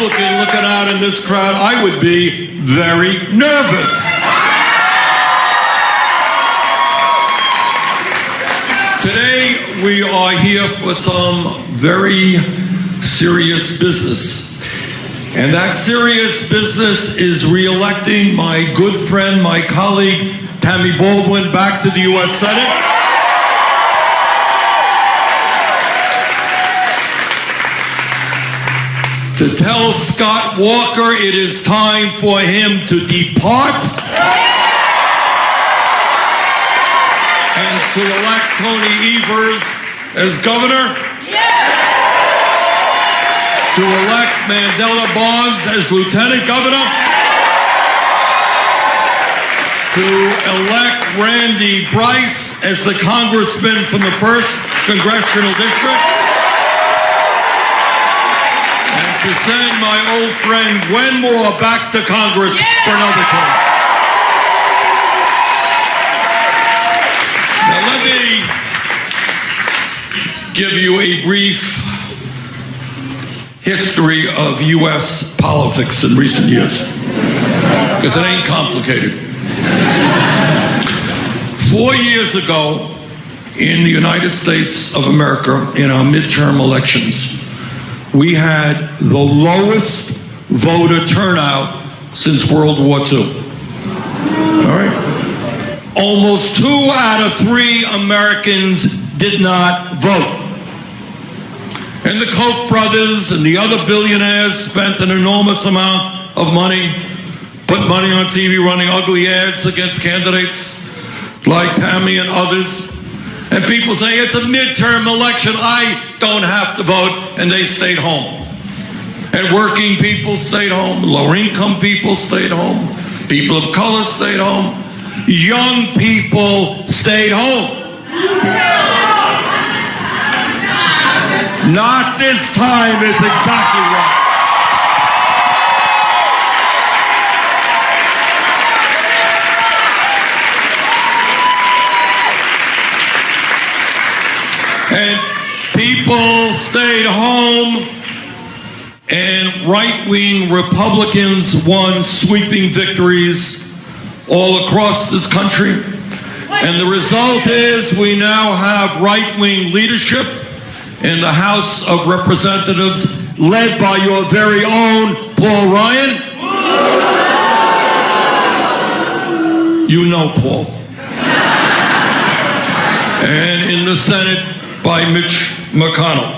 Republican looking out in this crowd, I would be very nervous. Today, we are here for some very serious business. And that serious business is re-electing my good friend, my colleague, Tammy Baldwin, back to the U.S. Senate. To tell Scott Walker it is time for him to depart. And to elect Tony Evers as governor. To elect Mandela Barnes as lieutenant governor. To elect Randy Bryce as the congressman from the 1st Congressional District. And to send my old friend Gwen Moore back to Congress for another term. Now let me give you a brief history of U.S. politics in recent years, because it ain't complicated. 4 years ago, in the United States of America, in our midterm elections, we had the lowest voter turnout since World War II. All right? Almost 2 out of 3 Americans did not vote. And the Koch brothers and the other billionaires spent an enormous amount of money, put money on TV running ugly ads against candidates like Tammy and others. And people say, it's a midterm election, I don't have to vote, and they stayed home. And working people stayed home, lower income people stayed home, people of color stayed home, young people stayed home. Not this time is exactly right. And people stayed home, and right-wing Republicans won sweeping victories all across this country. And the result is we now have right-wing leadership in the House of Representatives, led by your very own Paul Ryan. You know Paul. And in the Senate, by Mitch McConnell.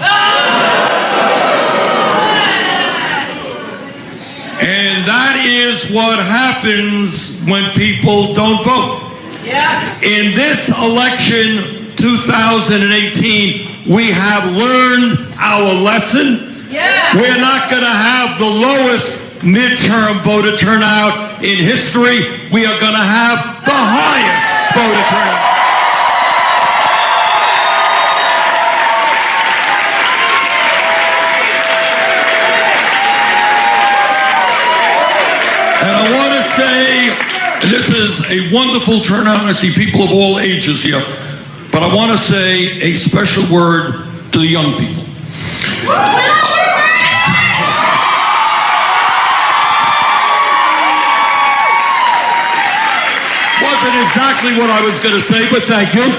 And that is what happens when people don't vote. In this election, 2018, we have learned our lesson. We're not going to have the lowest midterm voter turnout in history. We are going to have the highest voter turnout. And I want to say, and this is a wonderful turnout, I see people of all ages here, but I want to say a special word to the young people. Wasn't exactly what I was going to say, but thank you.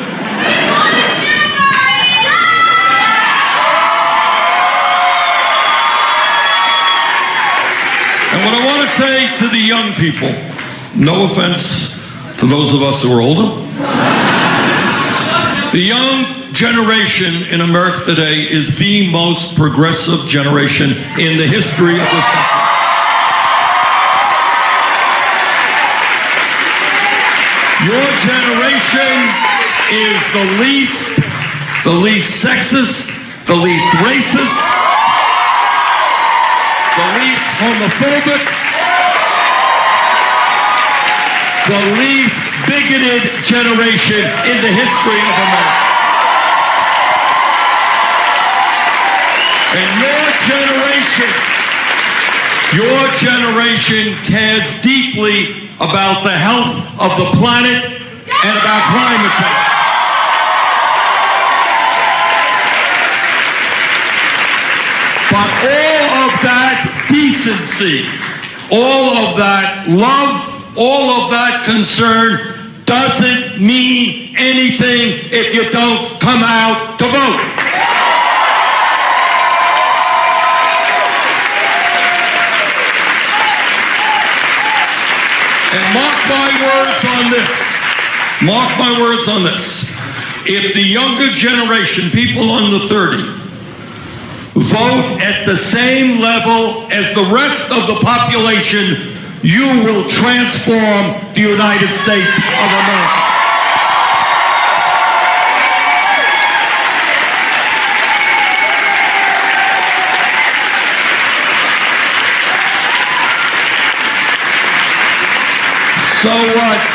And what I want to say to the young people, no offense to those of us who are older, the young generation in America today is the most progressive generation in the history of this country. Your generation is the least sexist, the least racist, the least homophobic, the least bigoted generation in the history of America. And your generation cares deeply about the health of the planet and about climate change. But all of that decency decency, all of that love, all of that concern doesn't mean anything if you don't come out to vote. And mark my words on this, if the younger generation, people under 30, vote at the same level as the rest of the population, you will transform the United States of America. So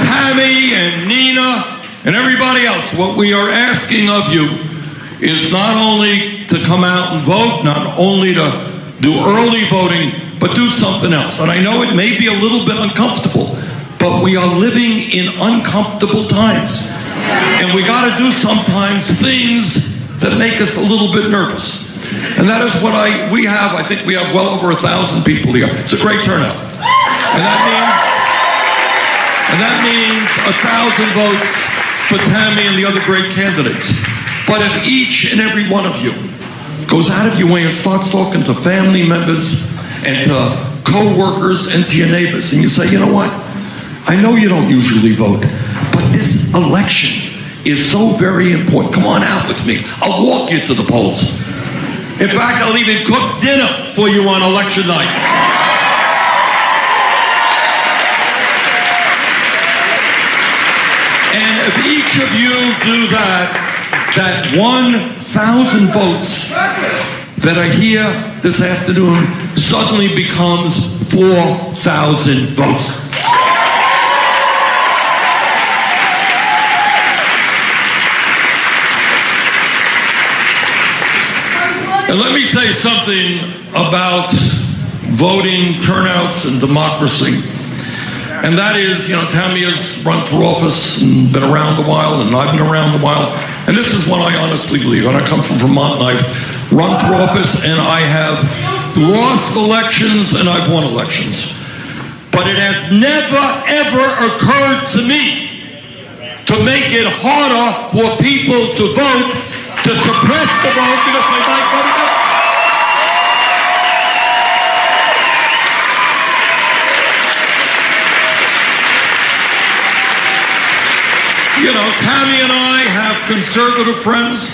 Tammy and Nina and everybody else, what we are asking of you is not only to come out and vote, not only to do early voting, but do something else. And I know it may be a little bit uncomfortable, but we are living in uncomfortable times. And we got to do sometimes things that make us a little bit nervous. And that is what we have. I think we have well over 1,000 people here. It's a great turnout. And that means 1,000 votes for Tammy and the other great candidates. But if each and every one of you goes out of your way and starts talking to family members and to co-workers and to your neighbors, and you say, you know what, I know you don't usually vote, but this election is so very important. Come on out with me. I'll walk you to the polls. In fact, I'll even cook dinner for you on election night. And if each of you do that 1,000 votes that are here this afternoon suddenly becomes 4,000 votes. And let me say something about voting turnouts and democracy. And that is, Tammy has run for office and been around a while, and I've been around a while. And this is what I honestly believe. And I come from Vermont, and I've run for office, and I have lost elections, and I've won elections. But it has never, ever occurred to me to make it harder for people to vote, to suppress the vote because they might vote against it. Tammy and I have conservative friends,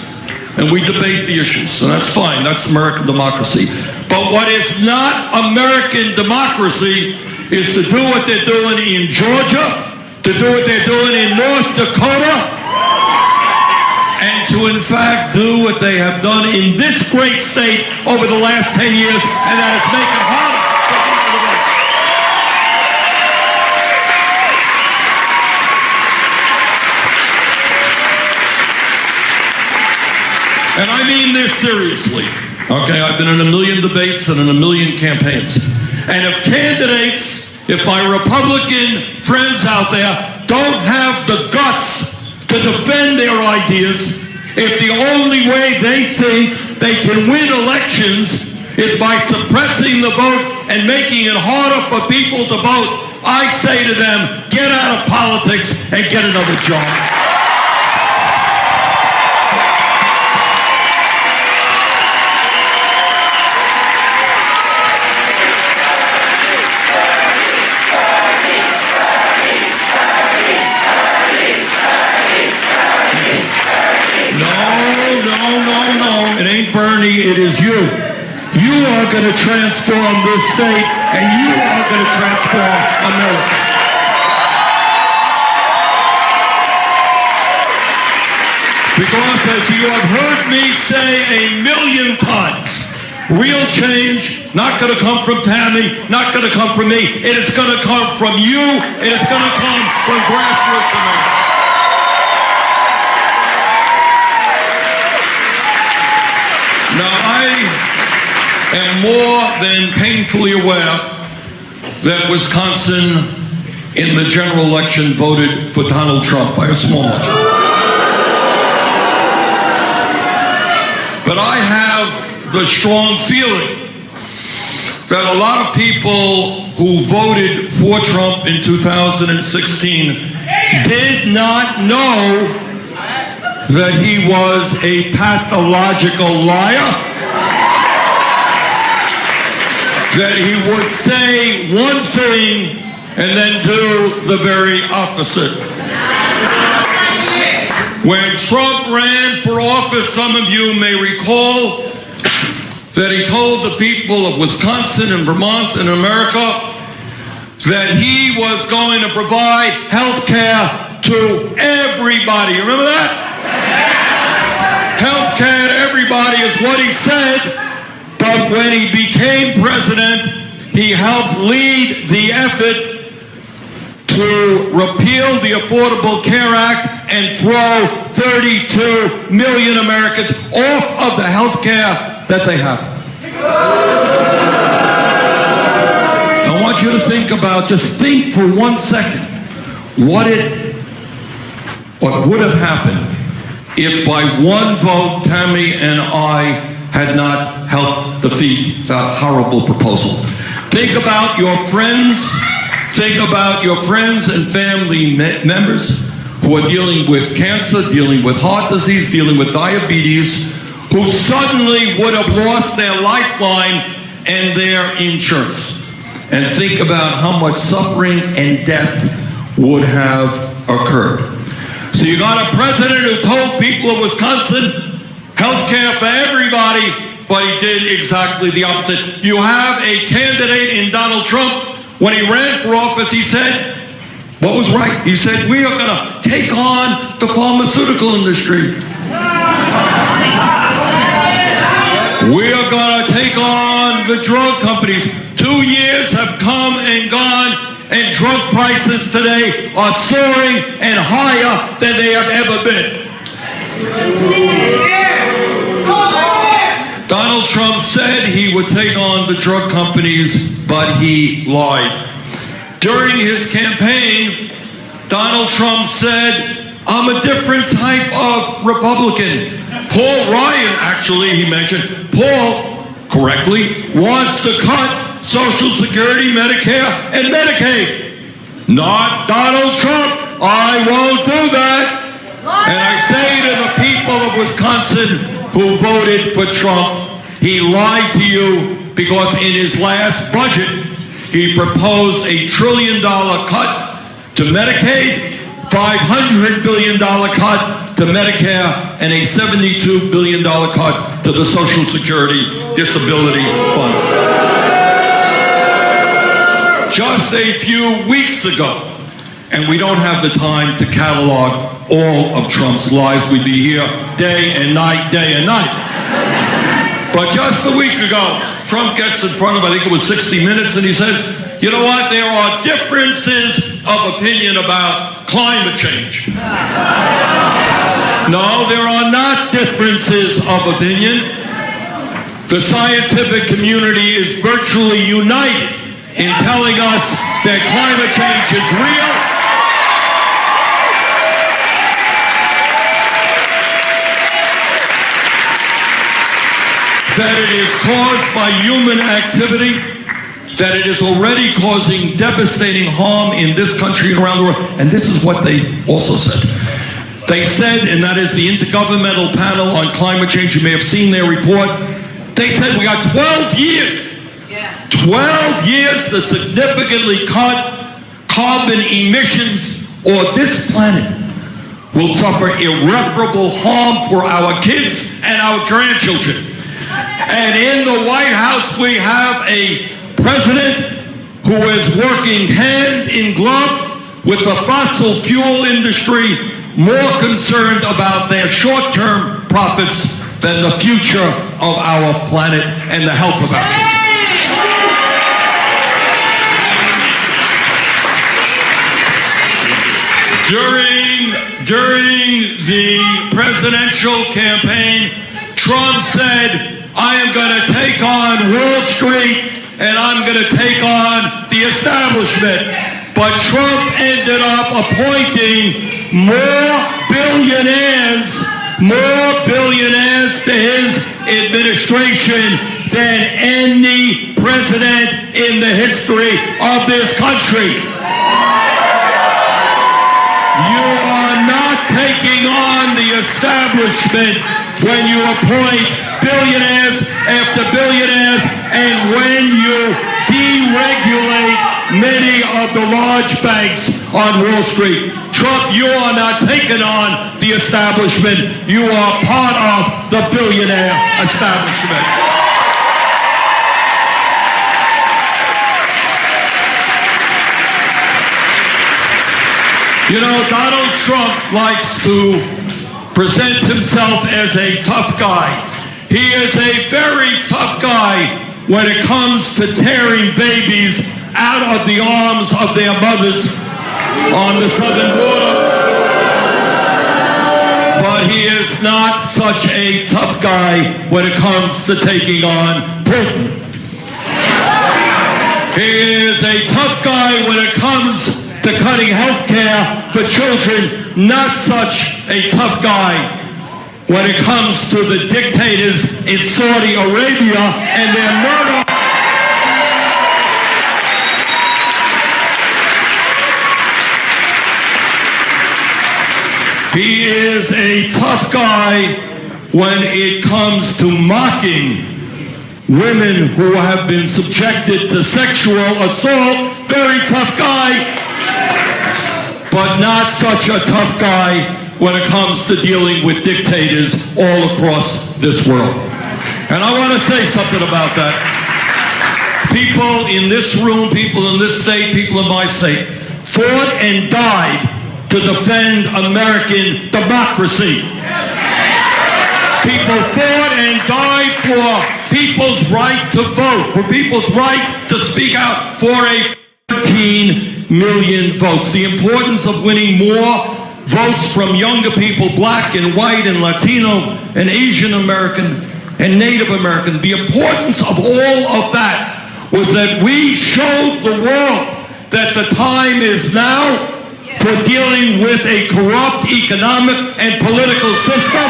and we debate the issues, and that's fine. That's American democracy. But what is not American democracy is to do what they're doing in Georgia, to do what they're doing in North Dakota, and to, in fact, do what they have done in this great state over the last 10 years, and that is make it harder for people to vote. And I mean this seriously, okay? I've been in a million debates and in a million campaigns. And if my Republican friends out there don't have the guts to defend their ideas, if the only way they think they can win elections is by suppressing the vote and making it harder for people to vote, I say to them, get out of politics and get another job. Bernie, it is you. You are going to transform this state, and you are going to transform America. Because as you have heard me say a million times, real change not going to come from Tammy, not going to come from me. It is going to come from you. It is going to come from grassroots America. Now, I am more than painfully aware that Wisconsin, in the general election, voted for Donald Trump by a small margin. But I have the strong feeling that a lot of people who voted for Trump in 2016 did not know that he was a pathological liar, that he would say one thing and then do the very opposite. When Trump ran for office, some of you may recall that he told the people of Wisconsin and Vermont and America that he was going to provide health care to everybody. Remember that? Health care to everybody is what he said, but when he became president, he helped lead the effort to repeal the Affordable Care Act and throw 32 million Americans off of the health care that they have. I want you to think about, just think for 1 second, what would have happened if by one vote Tammy and I had not helped defeat that horrible proposal. Think about your friends. Think about your friends and family members who are dealing with cancer, dealing with heart disease, dealing with diabetes, who suddenly would have lost their lifeline and their insurance. And think about how much suffering and death would have occurred. So you got a president who told people of Wisconsin, health care for everybody, but he did exactly the opposite. You have a candidate in Donald Trump. When he ran for office, he said, what was right? He said, we are going to take on the pharmaceutical industry. We are going to take on the drug companies. 2 years have come and gone, and drug prices today are soaring and higher than they have ever been. Donald Trump said he would take on the drug companies, but he lied. During his campaign, Donald Trump said, I'm a different type of Republican. Paul Ryan, actually, he mentioned, Paul, correctly, wants to cut Social Security, Medicare, and Medicaid. Not Donald Trump. I won't do that. And I say to the people of Wisconsin who voted for Trump, he lied to you because in his last budget, he proposed $1 trillion cut to Medicaid, $500 billion cut to Medicare, and a $72 billion cut to the Social Security Disability Fund. Just a few weeks ago, and we don't have the time to catalog all of Trump's lies. We'd be here day and night, day and night. But just a week ago, Trump gets in front of, I think it was 60 Minutes, and he says, you know what, there are differences of opinion about climate change. No, there are not differences of opinion. The scientific community is virtually united in telling us that climate change is real. That it is caused by human activity, that it is already causing devastating harm in this country and around the world. And this is what they also said. They said, and that is the Intergovernmental Panel on Climate Change, you may have seen their report, they said we got 12 years. 12 years to significantly cut carbon emissions, or this planet will suffer irreparable harm for our kids and our grandchildren. And in the White House, we have a president who is working hand in glove with the fossil fuel industry, more concerned about their short-term profits than the future of our planet and the health of our children. During the presidential campaign, Trump said, I am going to take on Wall Street and I'm going to take on the establishment. But Trump ended up appointing more billionaires to his administration than any president in the history of this country. You are not taking on the establishment when you appoint billionaires after billionaires and when you deregulate many of the large banks on Wall Street. Trump, you are not taking on the establishment. You are part of the billionaire establishment. You know, Donald Trump likes to present himself as a tough guy. He is a very tough guy when it comes to tearing babies out of the arms of their mothers on the southern border. But he is not such a tough guy when it comes to taking on Putin. He is a tough guy when it comes to cutting health care for children, not such a tough guy when it comes to the dictators in Saudi Arabia and their murder. He is a tough guy when it comes to mocking women who have been subjected to sexual assault. Very tough guy, but not such a tough guy when it comes to dealing with dictators all across this world. And I want to say something about that. People in this room, people in this state, people in my state, fought and died to defend American democracy. People fought and died for people's right to vote, for people's right to speak out, for a 13 million votes. The importance of winning more votes from younger people, black and white and Latino and Asian American and Native American. The importance of all of that was that we showed the world that the time is now for dealing with a corrupt economic and political system.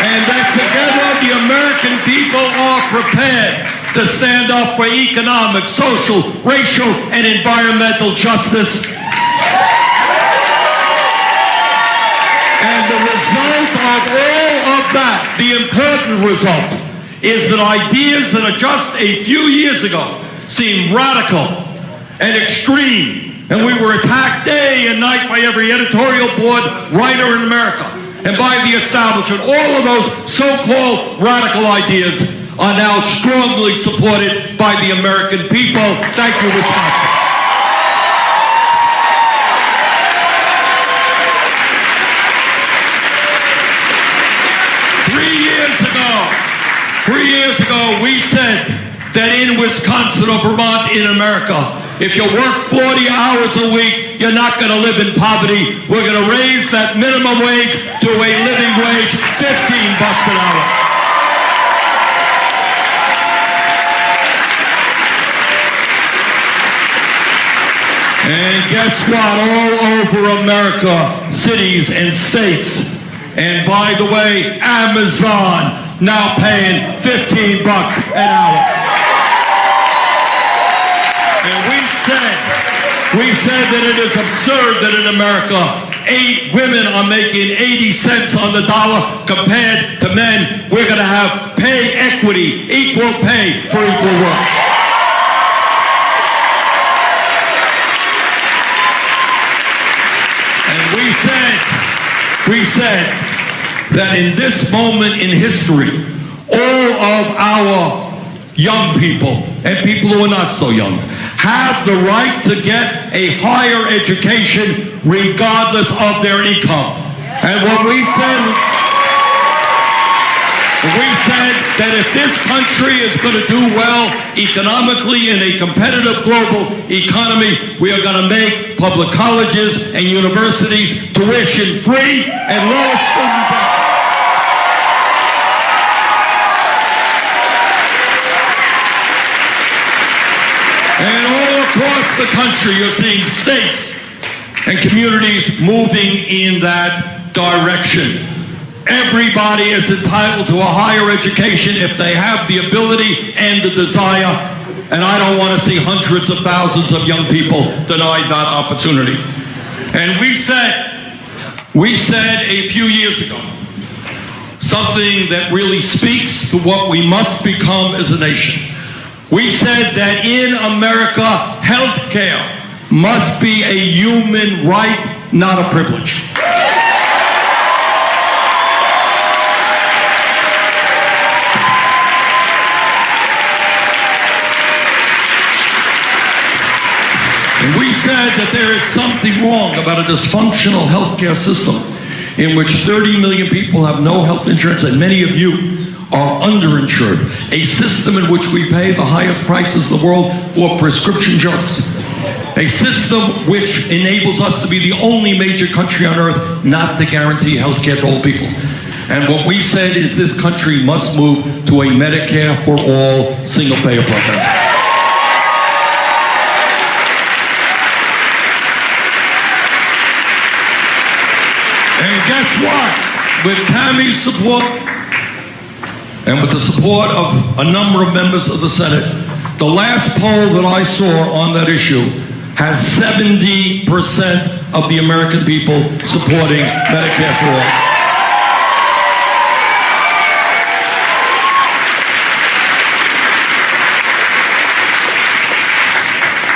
And that together the American people are prepared to stand up for economic, social, racial, and environmental justice. And the result of all of that, the important result, is that ideas that are just a few years ago seemed radical and extreme, and we were attacked day and night by every editorial board writer in America and by the establishment. All of those so-called radical ideas are now strongly supported by the American people. Thank you, Wisconsin. Three years ago, we said that in Wisconsin or Vermont, in America, if you work 40 hours a week, you're not going to live in poverty. We're going to raise that minimum wage to a living wage, $15 an hour. And guess what? All over America, cities and states, and by the way, Amazon now paying $15 an hour. And we said that it is absurd that in America, 8 women are making 80 cents on the dollar compared to men. We're going to have pay equity, equal pay for equal work. And we said that in this moment in history, all of our young people and people who are not so young have the right to get a higher education regardless of their income. And when we said that if this country is going to do well economically in a competitive global economy, we are going to make public colleges and universities tuition free and lower student debt. And all across the country, you're seeing states and communities moving in that direction. Everybody is entitled to a higher education if they have the ability and the desire, and I don't want to see hundreds of thousands of young people denied that opportunity. And we said a few years ago something that really speaks to what we must become as a nation. We said that in America, health care must be a human right, not a privilege. And we said that there is something wrong about a dysfunctional healthcare system in which 30 million people have no health insurance and many of you are underinsured. A system in which we pay the highest prices in the world for prescription drugs. A system which enables us to be the only major country on earth not to guarantee health care to all people. And what we said is this country must move to a Medicare for all single-payer program. And guess what? With Tammy's support and with the support of a number of members of the Senate, the last poll that I saw on that issue has 70% of the American people supporting Medicare for all.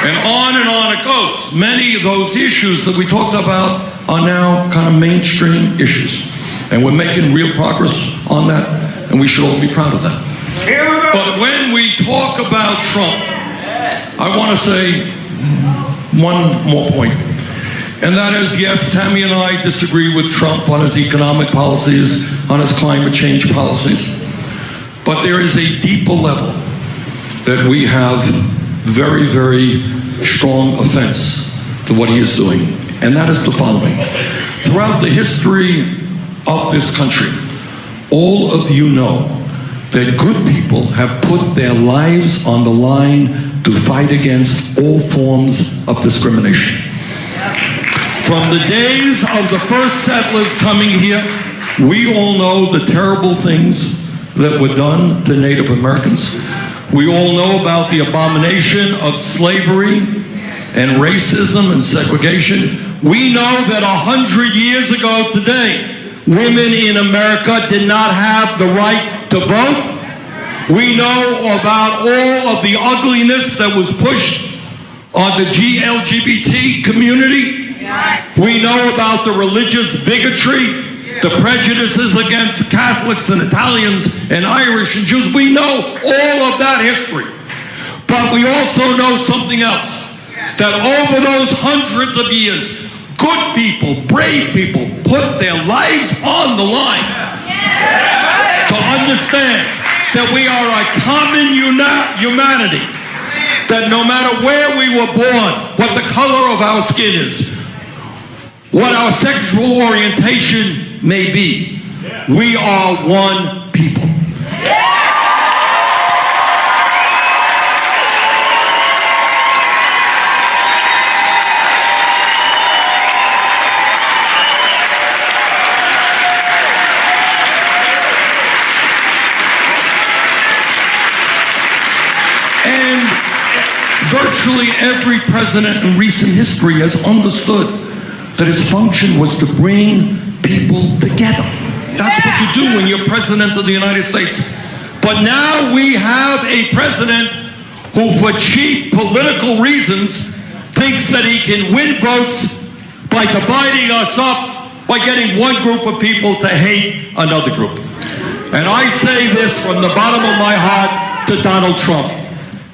And on it goes. Many of those issues that we talked about are now kind of mainstream issues. And we're making real progress on that, and we should all be proud of that. But when we talk about Trump, I want to say one more point. And that is, yes, Tammy and I disagree with Trump on his economic policies, on his climate change policies. But there is a deeper level that we have very, very strong offense to what he is doing. And that is the following. Throughout the history of this country, all of you know that good people have put their lives on the line to fight against all forms of discrimination. From the days of the first settlers coming here, we all know the terrible things that were done to Native Americans. We all know about the abomination of slavery and racism and segregation. We know that 100 years ago today, women in America did not have the right to vote. We know about all of the ugliness that was pushed on the LGBT community. We know about the religious bigotry, the prejudices against Catholics and Italians and Irish and Jews. We know all of that history. But we also know something else, that over those hundreds of years, good people, brave people, put their lives on the line to understand that we are a common humanity, that no matter where we were born, what the color of our skin is, what our sexual orientation may be, we are one people. And virtually every president in recent history has understood that his function was to bring people together. That's what you do when you're president of the United States. But now we have a president who, for cheap political reasons, thinks that he can win votes by dividing us up, by getting one group of people to hate another group. And I say this from the bottom of my heart to Donald Trump.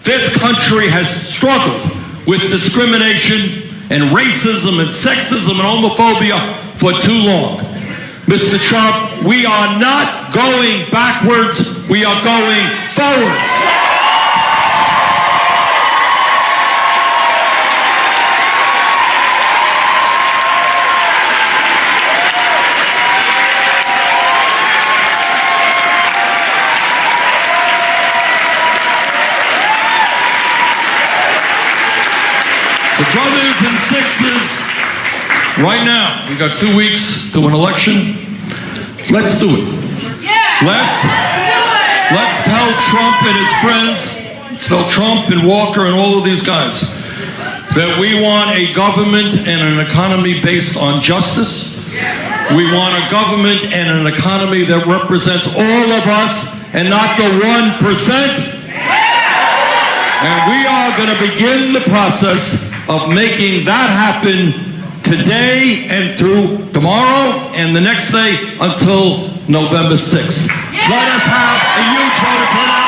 This country has struggled with discrimination and racism and sexism and homophobia for too long. Mr. Trump, we are not going backwards, we are going forwards. So brothers and sisters, Right now, we got 2 weeks to an election. Let's do it. Let's tell Trump and his friends, let's tell Trump and Walker and all of these guys that we want a government and an economy based on justice. We want a government and an economy that represents all of us and not the 1%. And we are going to begin the process of making that happen today and through tomorrow and the next day until November 6th. Let us have a huge voter turnout.